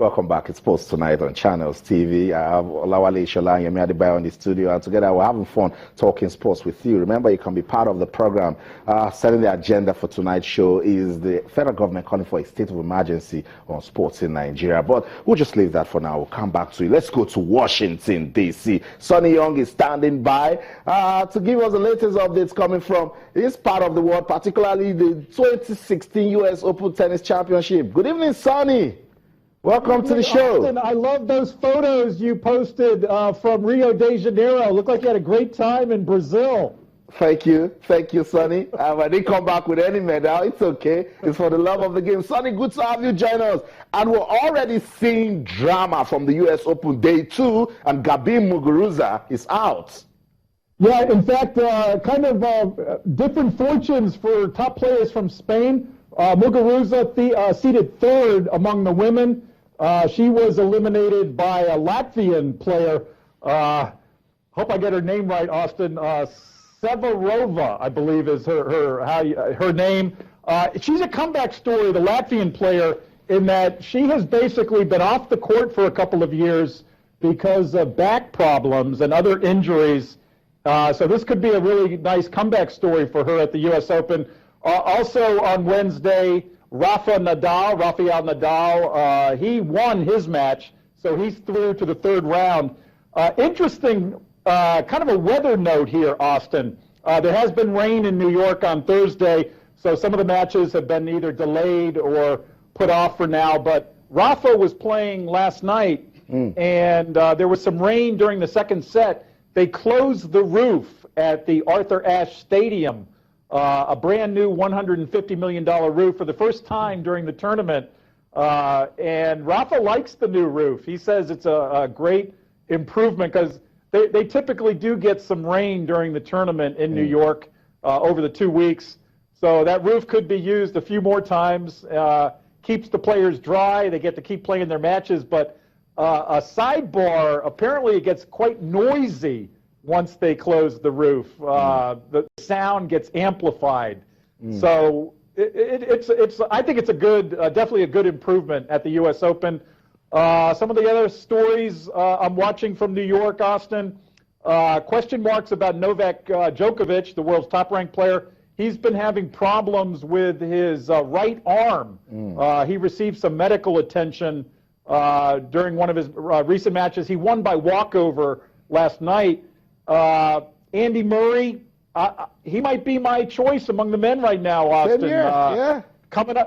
Welcome back. It's Sports Tonight on Channels TV. I have Olawale Ishola and Yemi Adebayo in the studio, and together we're having fun talking sports with you. Remember, you can be part of the program. Setting the agenda for tonight's show is the federal government calling for a state of emergency on sports in Nigeria. But we'll just leave that for now. We'll come back to you. Let's go to Washington, D.C. Sonny Young is standing by to give us the latest updates coming from his part of the world, particularly the 2016 U.S. Open Tennis Championship. Good evening, Sonny. Welcome to the show. Austin, I love those photos you posted from Rio de Janeiro. Looked like you had a great time in Brazil. Thank you, Sonny. I didn't come back with any medal. It's okay. It's for the love of the game. Sonny, good to have you join us. And we're already seeing drama from the U.S. Open Day 2, and Gabin Muguruza is out. Yeah, in fact, kind of different fortunes for top players from Spain. Muguruza seated third among the women. She was eliminated by a Latvian player. Hope I get her name right, Austin. Severova, I believe, is her name. She's a comeback story, the Latvian player, in that she has basically been off the court for a couple of years because of back problems and other injuries. So this could be a really nice comeback story for her at the U.S. Open. Also on Wednesday, Rafael Nadal, he won his match, so he's through to the third round. Interesting kind of a weather note here, Austin. There has been rain in New York on Thursday, so some of the matches have been either delayed or put off for now. But Rafa was playing last night, and there was some rain during the second set. They closed the roof at the Arthur Ashe Stadium. A brand new $150 million roof for the first time during the tournament. And Rafa likes the new roof. He says it's a great improvement because they typically do get some rain during the tournament in New York over the 2 weeks. So that roof could be used a few more times, keeps the players dry. They get to keep playing their matches. But a sidebar, apparently it gets quite noisy once they close the roof. The sound gets amplified. So I think it's a good, definitely a good improvement at the U.S. Open. Some of the other stories I'm watching from New York, Austin, question marks about Novak Djokovic, the world's top-ranked player. He's been having problems with his right arm. He received some medical attention during one of his recent matches. He won by walkover last night. Andy Murray, he might be my choice among the men right now, Austin. Yeah. Coming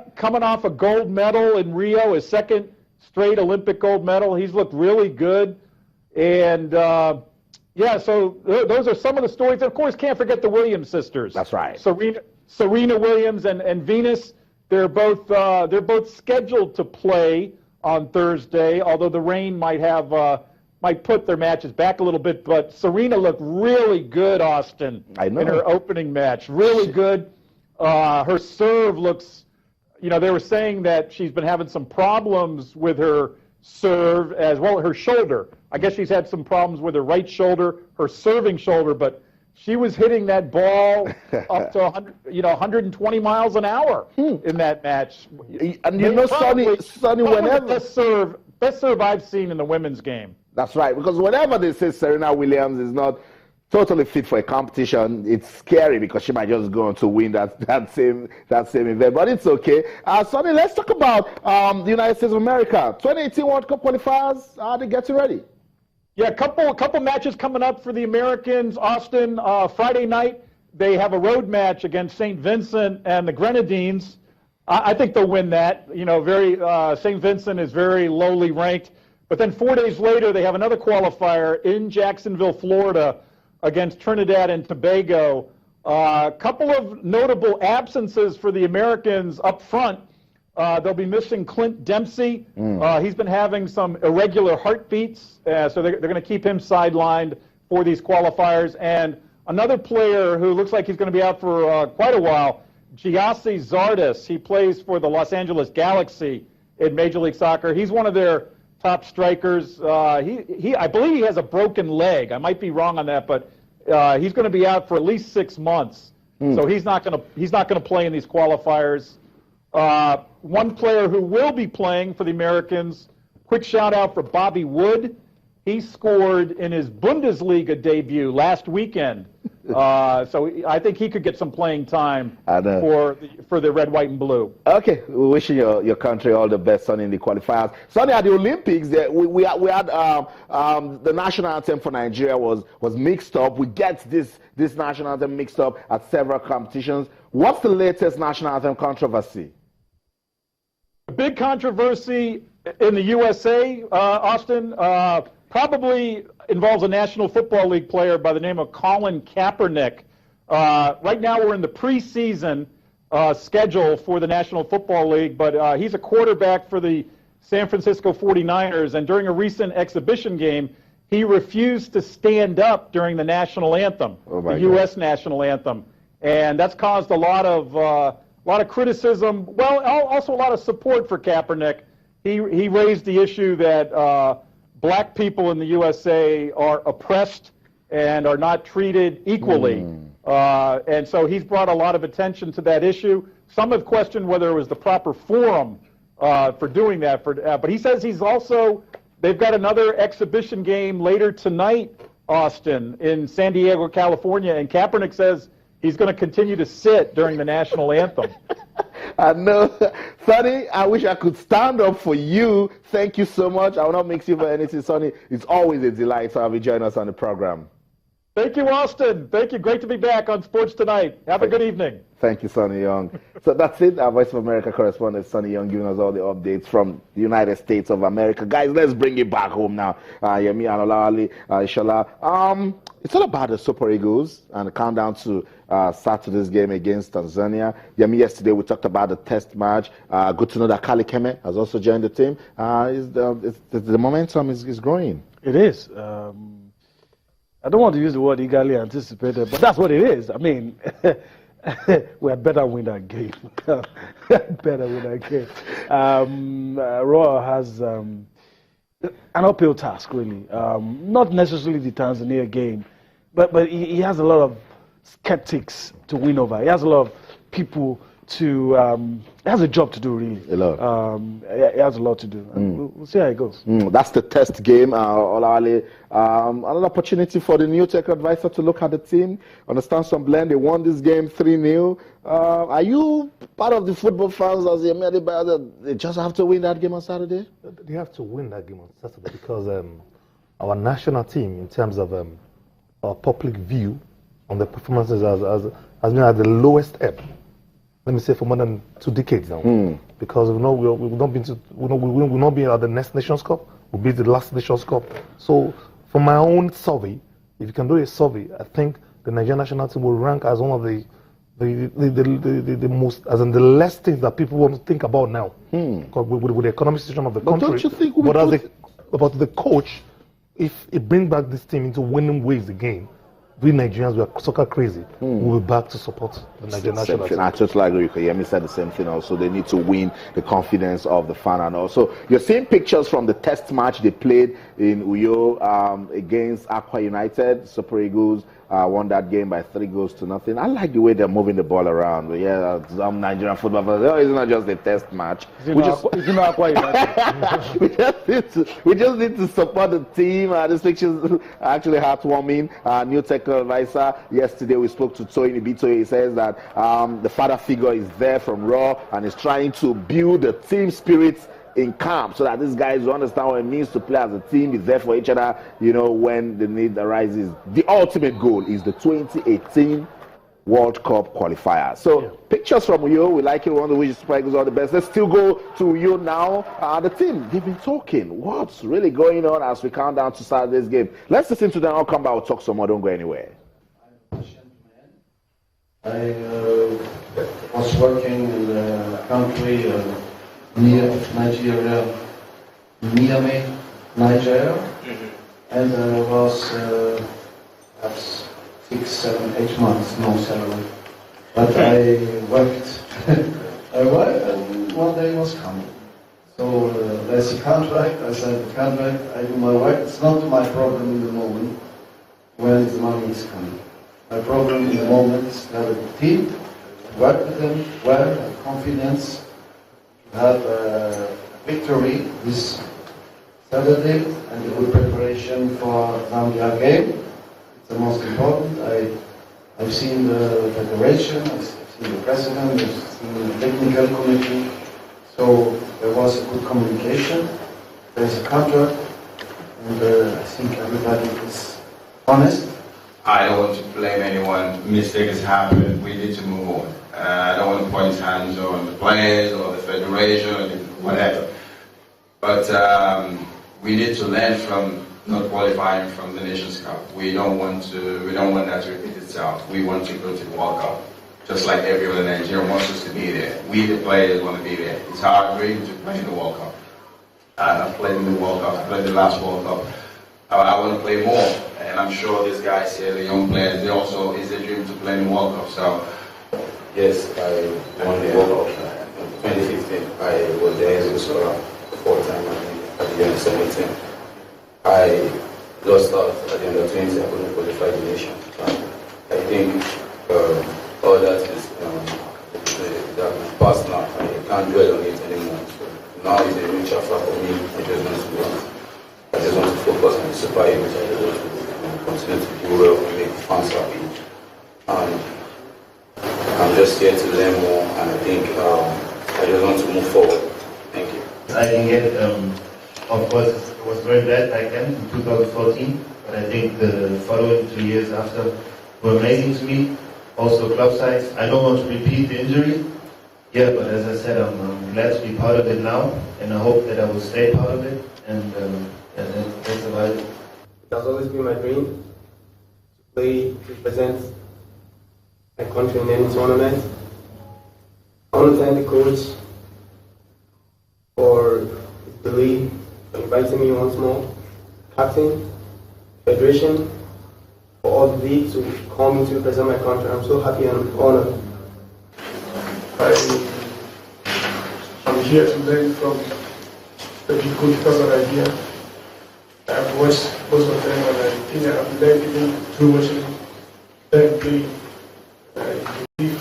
off a gold medal in Rio, his second straight Olympic gold medal. He's looked really good. And, yeah, so those are some of the stories. And, of course, can't forget the Williams sisters. That's right. Serena Williams and Venus, they're both scheduled to play on Thursday, although the rain might put their matches back a little bit, but Serena looked really good, Austin, in her opening match. Really good. Her serve looks, they were saying that she's been having some problems with her serve as well as her shoulder. I guess she's had some problems with her right shoulder, her serving shoulder, but she was hitting that ball up to 120 miles an hour in that match. And Sonny, whenever best serve I've seen in the women's game. That's right, because whenever they say Serena Williams is not totally fit for a competition, it's scary because she might just go on to win that same event. But it's okay. Sonny, let's talk about the United States of America. 2018 World Cup qualifiers, are they getting ready? Yeah, a couple matches coming up for the Americans. Austin, Friday night, they have a road match against St. Vincent and the Grenadines. I think they'll win that. St. Vincent is very lowly ranked. But then 4 days later, they have another qualifier in Jacksonville, Florida, against Trinidad and Tobago. A couple of notable absences for the Americans up front. They'll be missing Clint Dempsey. He's been having some irregular heartbeats, so they're going to keep him sidelined for these qualifiers. And another player who looks like he's going to be out for quite a while, Giassi Zardes. He plays for the Los Angeles Galaxy in Major League Soccer. He's one of their top strikers. I believe he has a broken leg. I might be wrong on that, but he's going to be out for at least 6 months. So he's not going to play in these qualifiers. One player who will be playing for the Americans, quick shout out for Bobby Wood. He scored in his Bundesliga debut last weekend. So I think he could get some playing time for the red, white, and blue. Okay, we're wishing your country all the best, Sonny, in the qualifiers. Sonny, at the Olympics, we had the national anthem for Nigeria was mixed up. We get this national anthem mixed up at several competitions. What's the latest national anthem controversy? A big controversy in the USA, Austin, probably involves a National Football League player by the name of Colin Kaepernick. Right now we're in the preseason schedule for the National Football League, but he's a quarterback for the San Francisco 49ers, and during a recent exhibition game, he refused to stand up during the national anthem, the U.S. national anthem, and that's caused a lot of criticism, well, also a lot of support for Kaepernick. He raised the issue that black people in the USA are oppressed and are not treated equally. And so he's brought a lot of attention to that issue. Some have questioned whether it was the proper forum for doing that. But he says they've got another exhibition game later tonight, Austin, in San Diego, California, and Kaepernick says he's going to continue to sit during the national anthem. I know. Sonny, I wish I could stand up for you. Thank you so much. I will not mix you for anything, Sonny. It's always a delight to have you join us on the program. Thank you, Austin. Thank you. Great to be back on Sports Tonight. Have a good evening. Thank you, Sonny Young. So that's it. Our Voice of America correspondent, Sonny Young, giving us all the updates from the United States of America. Guys, let's bring it back home now. Yemi and Olawale, Ishola. It's all about the Super Eagles and the countdown to Saturday's game against Tanzania. Yemi, yesterday we talked about the test match. Good to know that Kali Keme has also joined the team. The momentum is growing. It is. I don't want to use the word eagerly anticipated, but that's what it is. I mean, we had better win that game. Better win that game. Raw has an uphill task, really. Not necessarily the Tanzania game, but he has a lot of skeptics to win over. He has a lot of people to he has a job to do, really. A lot. He has a lot to do. We'll see how it goes. That's the test game, Olawale. Another opportunity for the new tech advisor to look at the team, understand some blend. They won this game 3-0. Are you part of the football fans as they just have to win that game on Saturday? They have to win that game on Saturday because our national team, in terms of our public view on the performances, has been at the lowest ebb. Let me say for more than 2 decades now, because we've not been at the next Nations Cup. We'll be the last Nations Cup. So, from my own survey, if you can do a survey, I think the Nigerian national team will rank as one of the most, as in the less things that people want to think about now, with the economic situation of the country. Don't you think? About the coach, if it brings back this team into winning ways again, we Nigerians, we are soccer crazy. We'll be back to support the Nigerian national team. I totally agree. Yemi said the same thing also. They need to win the confidence of the fan. And also, you're seeing pictures from the test match they played in Uyo against Aqua United. Super Eagles won that game by 3-0. I like the way they're moving the ball around. But yeah, some Nigerian football fans, it's not just a test match. We just need to support the team. This picture is actually heartwarming. New technical advisor. Yesterday we spoke to Toyin Ibitoye. He says that the father figure is there from Raw and is trying to build the team spirits in camp so that these guys will understand what it means to play as a team, be there for each other, when the need arises. The ultimate goal is the 2018 World Cup qualifier. So, pictures from Uyo, we like it. We want to wish Super Eagles all the best. Let's still go to Uyo now. The team, they've been talking. What's really going on as we count down to Saturday's game? Let's listen to them. I'll come back. We'll talk some more. Don't go anywhere. I was working in a country near Nigeria, Niamey, Nigeria, and I was perhaps 6, 7, 8 months, no salary. But I worked, and one day was coming. So there's a contract, I signed the contract, I do my work. It's not my problem in the moment when the money is coming. My problem in the moment is to have a good team, work with them well, have confidence, have a victory this Saturday and a good preparation for Zambia game. It's the most important. I've seen the federation, I've seen the president, I've seen the technical committee. So there was a good communication. There's a contract, and I think everybody is honest. I don't want to blame anyone. Mistake has happened. We need to move on. I don't want to point hands on the players or the federation or whatever. But we need to learn from not qualifying from the Nations Cup. We don't want that to repeat itself. We want to go to the World Cup, just like every other Nigerian wants us to be there. We, the players, want to be there. It's our dream to play in the World Cup. I've played in the World Cup. I played the last World Cup. I want to play more, and I'm sure these guys here, the young players, they also is a dream to play in the World Cup. So, yes, I won the World Cup in 2015. I was there as a scorer the fourth time at the end of 17. I lost out at the end of 20. I couldn't qualify the nation. I think all that is that past now. I can't dwell on it anymore. So now it's a new chapter for me. I just want to focus on the Super Eagles. I just want to continue to do well and make the fans happy. And I'm just here to learn more, and I think I just want to move forward. Thank you. I didn't get it. Of course, it was very bad back then in 2014, but I think the following 2 years after were amazing to me. Also, club sides. I don't want to repeat the injury. Yeah, but as I said, I'm glad to be part of it now, and I hope that I will stay part of it. And that's about it. It has always been my dream to play, represent my country in any tournament. I want to thank the coach for his belief, for inviting me once more, captain, federation, for all the leagues to call me to represent my country. I'm so happy and honored. I'm here to learn from the people because of the idea. I've watched most of them, and I think I've learned even through watching them play. I believe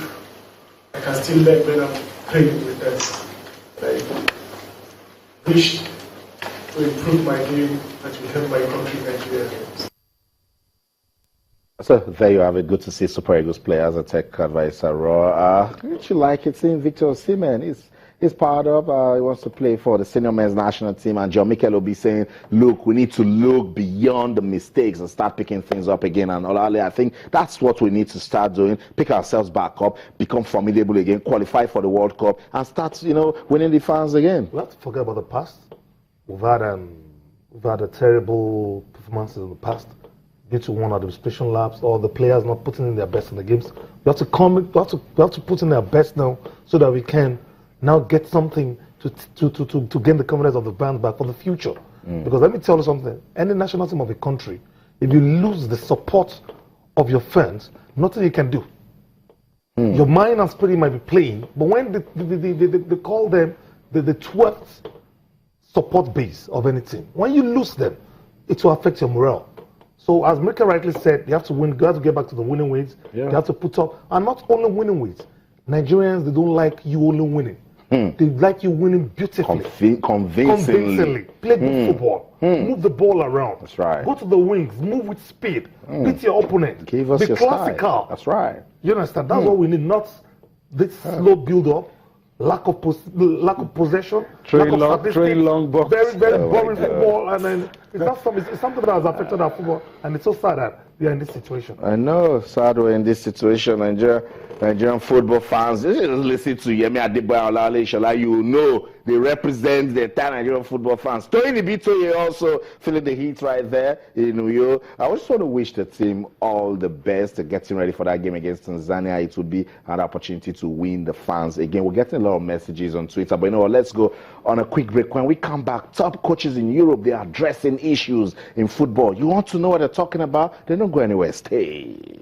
I can still learn when I'm playing with them. I wish to improve my game and to help my country, Nigeria. So there you have it. Good to see Super Eagles players at Tech Advisor Raw. Didn't you like it seeing Victor Osimhen? He's part of, he wants to play for the senior men's national team, and John Mikel will be saying, look, we need to look beyond the mistakes and start picking things up again. And Olale, I think that's what we need to start doing, pick ourselves back up, become formidable again, qualify for the World Cup, and start, winning the fans again. We have to forget about the past. We've had a terrible performances in the past due to one administration lapse or the players not putting in their best in the games. We have to put in their best now so that we can now get something to gain the confidence of the fans back for the future. Because let me tell you something, any national team of a country, if you lose the support of your fans, nothing you can do. Your mind and spirit might be playing, but when they call them the 12th support base of any team, when you lose them, it will affect your morale. So as Mika rightly said, you have to win, you have to get back to the winning ways, you have to put up, and not only winning ways, Nigerians, they don't like you only winning. They like you winning beautifully. Convincingly. Play good football. Move the ball around. That's right. Go to the wings. Move with speed. Beat your opponent. Give us your classical. style. That's right. You understand? That's what we need. Not this slow build-up, lack of possession, train long balls. Very boring football. And then it's something that has affected our football. And it's so sad that we are in this situation. I know, sad we're in this situation. Nigerian football fans, you should listen to Yemi Adebayo Olale Ishola. You know they represent the entire Nigerian football fans. Tony Bitoye also feeling the heat right there in Uyo. I just want to wish the team all the best, getting ready for that game against Tanzania. It will be an opportunity to win the fans again. We're getting a lot of messages on Twitter, but you know what? Let's go on a quick break. When we come back, top coaches in Europe, they are addressing issues in football. You want to know what they're talking about? They don't go anywhere. Stay.